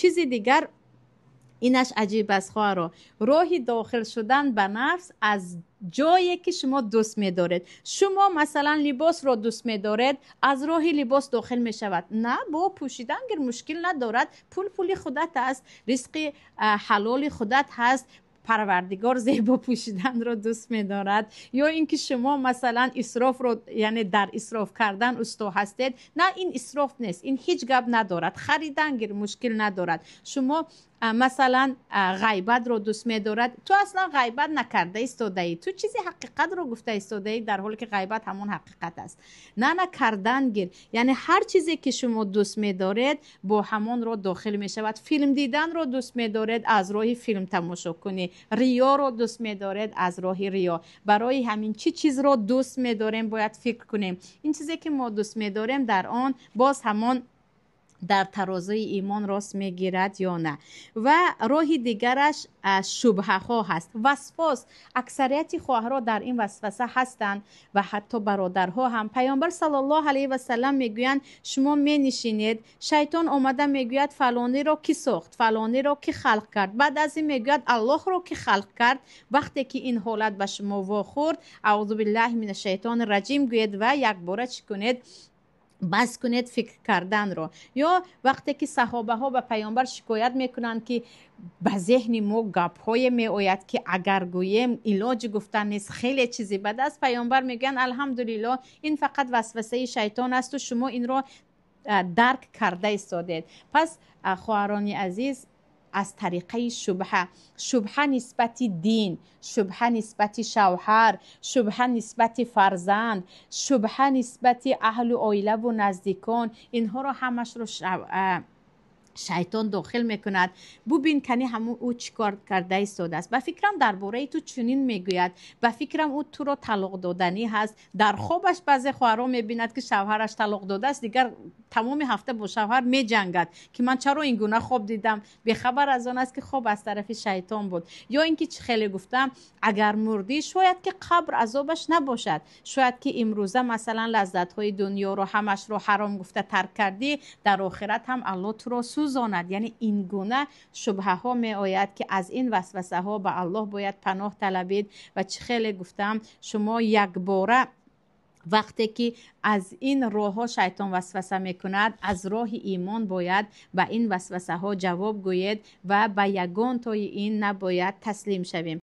چیز دیگر اینش عجیب است خواهرا، راه داخل شدن به نفس از جایی که شما دوست می‌دارید. شما مثلا لباس رو دوست می‌دارید، از راه لباس داخل می‌شود. نه، با پوشیدن گر مشکل ندارد، پول خودت است، رزق حلال خودت هست، پروردگار زیبا پوشیدن رو دوست می‌دارد. یا اینکه شما مثلا اسراف رو، یعنی در اسراف کردن استا هستید، نه این اسراف نیست، این هیچ گپ ندارد، خریدن گر مشکل ندارد. شما مثلا غیبت رو دوست می‌دارد، تو اصلا غیبت نکرده ایستاده ای، تو چیزی حقیقت رو گفته ایستاده ای، در حالی که غیبت همون حقیقت است. نه کردن گیر، یعنی هر چیزی که شما دوست می‌دارید با همون رو داخل می‌شود. فیلم دیدن رو دوست می‌دارید، از راه فیلم تماشا کنی. ریا رو دوست می‌دارید، از راه ریا. برای همین چیز رو دوست می‌داریم باید فکر کنیم. این چیزی که ما دوست می‌داریم در آن باز همون در ترازوی ایمان راست میگیرد یا نه. و راه دیگرش شبهه ها هست، وسواس. اکثریت خواهرها در این وسوسه هستند و حتی برادرها هم. پیامبر صلی الله علیه و سلم میگویند شما می نشینید، شیطان آمده میگوید فلانی را کی ساخت، فلانی را کی خلق کرد، بعد از این میگوید الله را کی خلق کرد. وقتی که این حالت به شما واخورد، اعوذ بالله من الشیطان الرجیم گوید و یک بار چی کنید؟ بس کنید فکر کردن رو. یا وقتی که صحابه ها به پیامبر شکایت میکنند که به ذهن ما گپ های می آید که اگر گویم علاج گفتن نیست، خیلی چیزی بد است، پیامبر میگن الحمدلله این فقط وسوسه شیطان است و شما این رو درک کرده ایستادید. پس خواهران عزیز، از طریقه شبهه نسبت دین، شبهه نسبت شوهر، شبهه نسبت فرزند، شبهه نسبت اهل و عائله و نزدیکان، اینها رو همش رو شیطان داخل میکند. ببین کنی همون او چیکار کرده ایستاده است، به فکرم درباره تو چنین میگوید، به فکرم او تو رو طلاق دادنی هست. در خوابش بعضی خواهرها میبیند که شوهرش طلاق داده است، دیگر تمام هفته با شوهر میجنگد که من چرا این گونه خواب دیدم، بیخبر از آن است که خواب از طرف شیطان بود. یا اینکه خیلی گفتم اگر مردی شاید که قبر عذابش نباشد، شاید که امروزه مثلا لذت های دنیا رو همش رو حرام گفته ترک کردی، در آخرت هم الله تو رو سوزاند. یعنی این گونه شبهه ها می آید که از این وسوسه ها به الله باید پناه طلبید. و چه خیلی گفتم شما یک باره وقتی که از این راه ها شیطان وسوسه میکند، از راه ایمان باید به این وسوسه ها جواب گوید و به یگان تای این نباید تسلیم شویم.